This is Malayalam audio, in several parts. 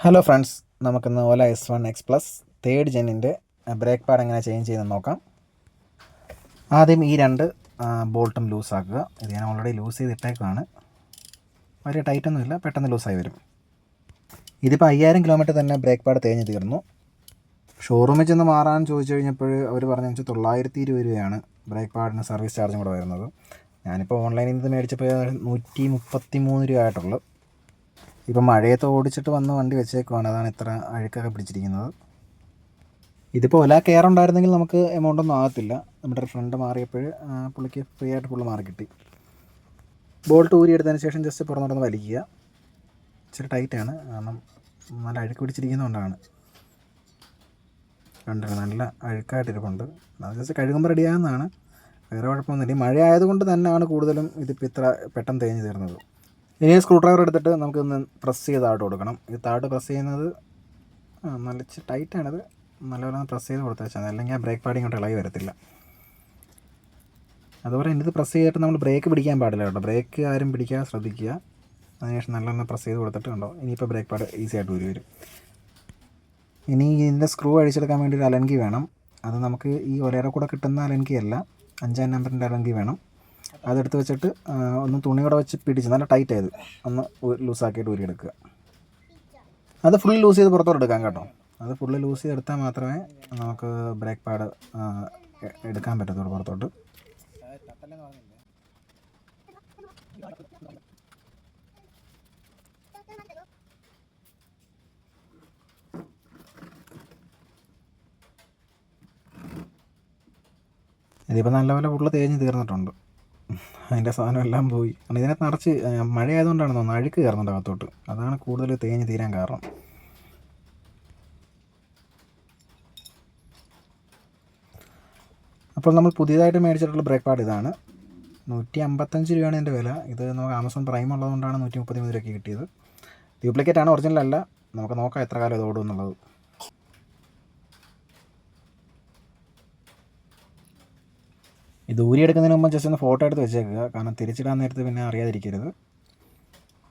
ഹലോ ഫ്രണ്ട്സ്, നമുക്കിന്ന് ഓല S1X+ തേർഡ് ജെന്നിൻ്റെ ബ്രേക്ക് പാഡ് എങ്ങനെ ചേഞ്ച് ചെയ്യുന്നത് നോക്കാം. ആദ്യം ഈ രണ്ട് ബോൾട്ടും ലൂസാക്കുക. ഇത് ഞാൻ ഓൾറെഡി ലൂസ് ചെയ്തിട്ടേക്കാണ്. വലിയ ടൈറ്റൊന്നുമില്ല, പെട്ടെന്ന് ലൂസായി വരും. ഇതിപ്പോൾ 5000 കിലോമീറ്റർ തന്നെ ബ്രേക്ക് പാഡ് തേഞ്ഞ് തീർന്നു. ഷോറൂമിൽ ചെന്ന് മാറാൻ ചോദിച്ചു കഴിഞ്ഞപ്പോൾ അവർ പറഞ്ഞു വെച്ചാൽ 920 രൂപയാണ് ബ്രേക്ക് പാഡിന് സർവീസ് ചാർജും കൂടെ വരുന്നത്. ഞാനിപ്പോൾ ഓൺലൈനിൽ നിന്ന് മേടിച്ചപ്പോൾ 133 രൂപ ആയിട്ടുള്ളൂ. ഇപ്പം മഴയത്ത് ഓടിച്ചിട്ട് വന്ന് വണ്ടി വെച്ചേക്കുവാണ്, അതാണ് ഇത്ര അഴുക്കൊക്കെ പിടിച്ചിരിക്കുന്നത്. ഇതിപ്പോൾ ഒല കെയർ ഉണ്ടായിരുന്നെങ്കിൽ നമുക്ക് എമൗണ്ട് ഒന്നും ആകത്തില്ല. നമ്മുടെ ഒരു ഫ്രണ്ട് മാറിയപ്പോൾ പുള്ളിക്ക് ഫ്രീ ആയിട്ട് ഫുള്ള് മാറി കിട്ടി. ബോൾട്ട് ഊരിയെടുത്തതിന് ശേഷം ജസ്റ്റ് പുറത്തോട്ടൊന്ന് വലിക്കുക. ഇച്ചിരി ടൈറ്റാണ്, കാരണം നല്ല അഴുക്ക് പിടിച്ചിരിക്കുന്നതുകൊണ്ടാണ്. കണ്ടിട്ട് നല്ല അഴുക്കായിട്ടിരിപ്പുണ്ട്. അത് ജസ്റ്റ് കഴുകുമ്പോൾ റെഡിയാകുന്നതാണ്, വേറെ കുഴപ്പമൊന്നുമില്ല. മഴ ആയതുകൊണ്ട് തന്നെയാണ് കൂടുതലും ഇതിപ്പോൾ ഇത്ര പെട്ടെന്ന് തേഞ്ഞ് തീർന്നത്. ഇനി സ്ക്രൂ ഡ്രൈവർ എടുത്തിട്ട് നമുക്കൊന്ന് പ്രസ് ചെയ്ത് താഴോട്ട് കൊടുക്കണം. ഈ താഴോട്ട് പ്രസ് ചെയ്യുന്നത് നല്ല ടൈറ്റാണിത്, നല്ലപോലെ പ്രസ് ചെയ്ത് കൊടുത്താൽ വെച്ചാൽ, അല്ലെങ്കിൽ ആ ബ്രേക്ക് പാഡ് ഇങ്ങോട്ട് ഇളകി വരത്തില്ല. അതുപോലെ ഇത് പ്രസ് ചെയ്തിട്ട് നമ്മൾ ബ്രേക്ക് പിടിക്കാൻ പാടില്ല കേട്ടോ. ബ്രേക്ക് ആരും പിടിക്കാതെ ശ്രദ്ധിക്കുക. അതിനുശേഷം നല്ലോണം പ്രസ് ചെയ്ത് കൊടുത്തിട്ട് കണ്ടോ, ഇനിയിപ്പോൾ ബ്രേക്ക് പാഡ് ഈസി ആയിട്ട് ഊരി വരും. ഇനി ഇതിൻ്റെ സ്ക്രൂ അഴിച്ചെടുക്കാൻ വേണ്ടി ഒരു അലൻകി വേണം. അത് നമുക്ക് ഈ ഒരേറെ കൂടെ കിട്ടുന്ന അലൻകി അല്ല, 5-ാം നമ്പറിൻ്റെ അലൻകി വേണം. അതെടുത്ത് വെച്ചിട്ട് ഒന്ന് തുണിയോടെ വെച്ച് പിടിച്ച് നല്ല ടൈറ്റ് ആയത് ഒന്ന് ലൂസാക്കിയിട്ട് ഊരിയെടുക്കുക. അത് ഫുള്ള് ലൂസ് ചെയ്ത് പുറത്തോട്ട് എടുക്കാം കേട്ടോ. അത് ഫുള്ള് ലൂസ് ചെയ്തെടുത്താൽ മാത്രമേ നമുക്ക് ബ്രേക്ക് പാഡ് എടുക്കാൻ പറ്റത്തുള്ളൂ പുറത്തോട്ട്. ഇതിപ്പോൾ നല്ലപോലെ ഫുള്ള് തേഞ്ഞ് തീർന്നിട്ടുണ്ട്. അതിൻ്റെ സാധനം എല്ലാം പോയി. കാരണം ഇതിനകത്ത് നിറച്ച് മഴ ആയതുകൊണ്ടാണ് തോന്നുന്നത്, അഴുക്ക് കയറുന്നുണ്ട് അകത്തോട്ട്. അതാണ് കൂടുതൽ തേഞ്ഞ് തീരാൻ കാരണം. അപ്പോൾ നമ്മൾ പുതിയതായിട്ട് മേടിച്ചിട്ടുള്ള ബ്രേക്ക് പാഡ് ഇതാണ്. 155 രൂപയാണ് ഇതിൻ്റെ വില. ഇത് നമുക്ക് ആമസോൺ പ്രൈം ഉള്ളതുകൊണ്ടാണ് 133 രൂപയ്ക്ക് കിട്ടിയത്. ഡ്യൂപ്ലിക്കേറ്റ് ആണ്, ഒറിജിനൽ അല്ല. നമുക്ക് നോക്കാം എത്ര കാലം ഇത് ഓടും എന്നുള്ളത്. ഇത് ഊരിയെടുക്കുന്നതിന് മുമ്പ് ജസ്റ്റ് ഒന്ന് ഫോട്ടോ എടുത്ത് വെച്ചേക്കുക, കാരണം തിരിച്ചിടാൻ നേരത്ത് പിന്നെ അറിയാതിരിക്കരുത്.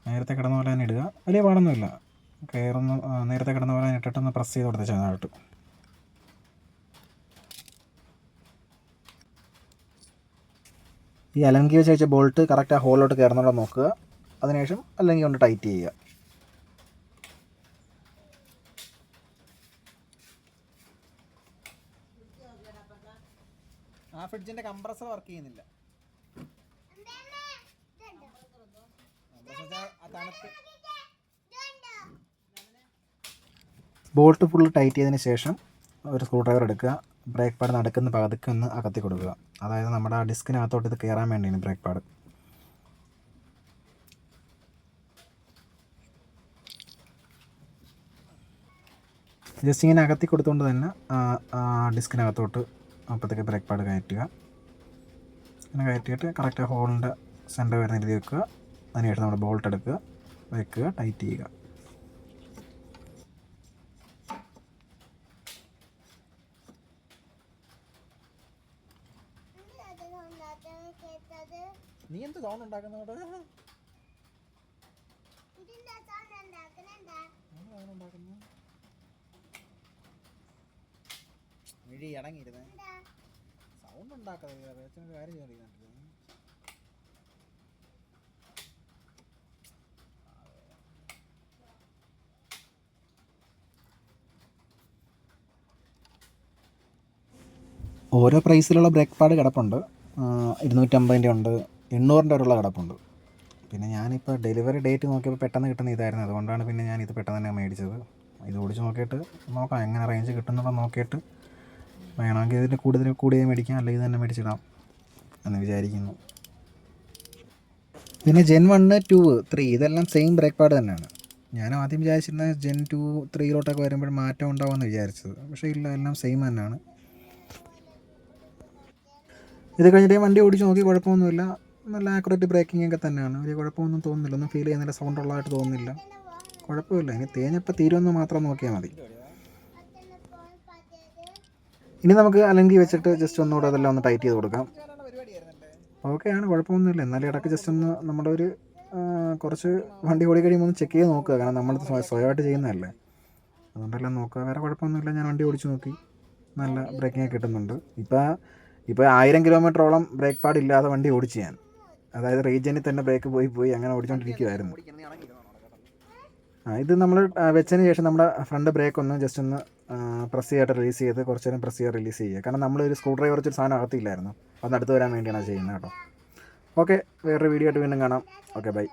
നേരത്തെ കിടന്ന പോലെ തന്നെ ഇടുക, വലിയ പാടൊന്നുമില്ല. കയറൊന്ന് നേരത്തെ കിടന്ന പോലെ ഇട്ടിട്ടൊന്ന് പ്രസ് ചെയ്ത് കൊടുത്ത് ചെറുതായിട്ട്. ഈ അലങ്കി വെച്ച് വെച്ച ബോൾട്ട് കറക്റ്റ് ആ ഹോളിലോട്ട് കയറുന്നോടെ നോക്കുക. അതിനുശേഷം അല്ലെങ്കിൽ കൊണ്ട് ടൈറ്റ് ചെയ്യുക. ആ ഫ്രിഡ്ജിൻ്റെ കംപ്രസർ വർക്ക് ചെയ്യുന്നില്ല. ബോൾട്ട് ഫുള്ള് ടൈറ്റ് ചെയ്തതിന് ശേഷം ഒരു സ്ക്രൂ ഡ്രൈവർ എടുക്കുക. ബ്രേക്ക് പാഡ് നടക്കുന്ന പകുതിക്ക് ഒന്ന് അകത്തി കൊടുക്കുക. അതായത് നമ്മുടെ ആ ഡിസ്കിനകത്തോട്ട് ഇത് കയറാൻ വേണ്ടിയാണ് ബ്രേക്ക് പാഡ്. ജസ്റ്റ് ഇങ്ങനെ അകത്തി കൊടുത്തുകൊണ്ട് തന്നെ ഡിസ്കിനകത്തോട്ട് അപ്പോഴത്തേക്ക് ബ്രേക്ക് പാഡ് കയറ്റുക. അങ്ങനെ കയറ്റിയിട്ട് കറക്റ്റ് ഹോളിൻ്റെ സെൻറ്റർ വരുന്ന രീതി വെക്കുക. അതിനുശേഷം നമ്മൾ ബോൾട്ട് എടുക്കുക, വെക്കുക, ടൈറ്റ് ചെയ്യുക. നീ എന്ത് സൗണ്ട് ഉണ്ടാക്കുന്നോട്? മിഴി ഇടങ്ങിയിരുന്നേ, സൗണ്ട് ഉണ്ടാക്കാതെ കാര്യം ചോദിക്കുന്നുണ്ട്. ഓരോ പ്രൈസിലുള്ള ബ്രേക്ക് പാഡ് കിടപ്പുണ്ട്. 250 ഉണ്ട്, 800 വരെയുള്ള കിടപ്പുണ്ട്. പിന്നെ ഞാനിപ്പോൾ ഡെലിവറി ഡേറ്റ് നോക്കിയപ്പോൾ പെട്ടെന്ന് കിട്ടുന്ന ഇതായിരുന്നു, അതുകൊണ്ടാണ് പിന്നെ ഞാനിത് പെട്ടെന്ന് തന്നെ മേടിച്ചത്. ഇത് ഓടിച്ച് നോക്കിയിട്ട് നോക്കാം എങ്ങനെ റേഞ്ച് കിട്ടുന്നുണ്ടോ നോക്കിയിട്ട് വേണമെങ്കിൽ ഇതിൻ്റെ കൂടുതൽ മേടിക്കാം, അല്ലെങ്കിൽ ഇത് തന്നെ മേടിച്ചിടാം എന്ന് വിചാരിക്കുന്നു. പിന്നെ Gen 1, 2, 3 ഇതെല്ലാം സെയിം ബ്രേക്ക് പാഡ് തന്നെയാണ്. ഞാൻ ആദ്യം വിചാരിച്ചിരുന്നത് Gen 2, 3 വരുമ്പോൾ മാറ്റം ഉണ്ടാവുമെന്ന് വിചാരിച്ചത്. പക്ഷേ ഇല്ല, എല്ലാം സെയിം തന്നെയാണ്. ഇത് കഴിഞ്ഞിട്ട് വണ്ടി ഓടിച്ച് നോക്കി, കുഴപ്പമൊന്നുമില്ല. നല്ല ആക്യുറേറ്റ് ബ്രേക്കിംഗ് ഒക്കെ തന്നെയാണ്. വലിയ കുഴപ്പമൊന്നും തോന്നുന്നില്ല, ഒന്നും ഫീൽ ചെയ്യുന്നില്ല, സൗണ്ട് ഉള്ളതായിട്ട് തോന്നുന്നില്ല. കുഴപ്പമില്ല. ഇനി തേഞ്ഞപ്പോൾ തീരുമെന്ന് മാത്രം നോക്കിയാൽ മതി. ഇനി നമുക്ക് അല്ലെങ്കിൽ വെച്ചിട്ട് ജസ്റ്റ് ഒന്നുകൂടെ അതെല്ലാം ഒന്ന് ടൈറ്റ് ചെയ്ത് കൊടുക്കാം. ഓക്കെയാണ്, കുഴപ്പമൊന്നുമില്ല. എന്നാലും ഇടയ്ക്ക് ജസ്റ്റ് ഒന്ന് നമ്മുടെ ഒരു കുറച്ച് വണ്ടി ഓടി കഴിയുമ്പോൾ ഒന്ന് ചെക്ക് ചെയ്ത് നോക്കുക, കാരണം നമ്മൾ സ്വയമായിട്ട് ചെയ്യുന്നതല്ലേ, അതുകൊണ്ടെല്ലാം നോക്കുക. വേറെ കുഴപ്പമൊന്നുമില്ല. ഞാൻ വണ്ടി ഓടിച്ച് നോക്കി, നല്ല ബ്രേക്കിംഗ് കിട്ടുന്നുണ്ട്. ഇപ്പോൾ 1000 കിലോമീറ്ററോളം ബ്രേക്ക് പാഡ് ഇല്ലാതെ വണ്ടി ഓടിച്ച് ഞാൻ, അതായത് റീജിയനിൽ തന്നെ ബ്രേക്ക് പോയി അങ്ങനെ ഓടിച്ചുകൊണ്ടിരിക്കുമായിരുന്നു. ഇത് നമ്മൾ വെച്ചതിന് ശേഷം നമ്മുടെ ഫ്രണ്ട് ബ്രേക്ക് ഒന്ന് ജസ്റ്റ് ഒന്ന് പ്രസ് ചെയ്തിട്ട് റിലീസ് ചെയ്ത് കുറച്ച് നേരം പ്രസ് ചെയ്ത് റിലീസ് ചെയ്യുക. കാരണം നമ്മളൊരു സ്ക്രൂ ഡ്രൈവർ വെച്ചൊരു സാധനം അകത്തില്ലായിരുന്നു, അതൊന്ന് അടുത്ത് വരാൻ വേണ്ടിയാണ് ചെയ്യുന്നത് കേട്ടോ. ഓക്കെ, വേറൊരു വീഡിയോ ആയിട്ട് വീണ്ടും കാണാം. Okay, by.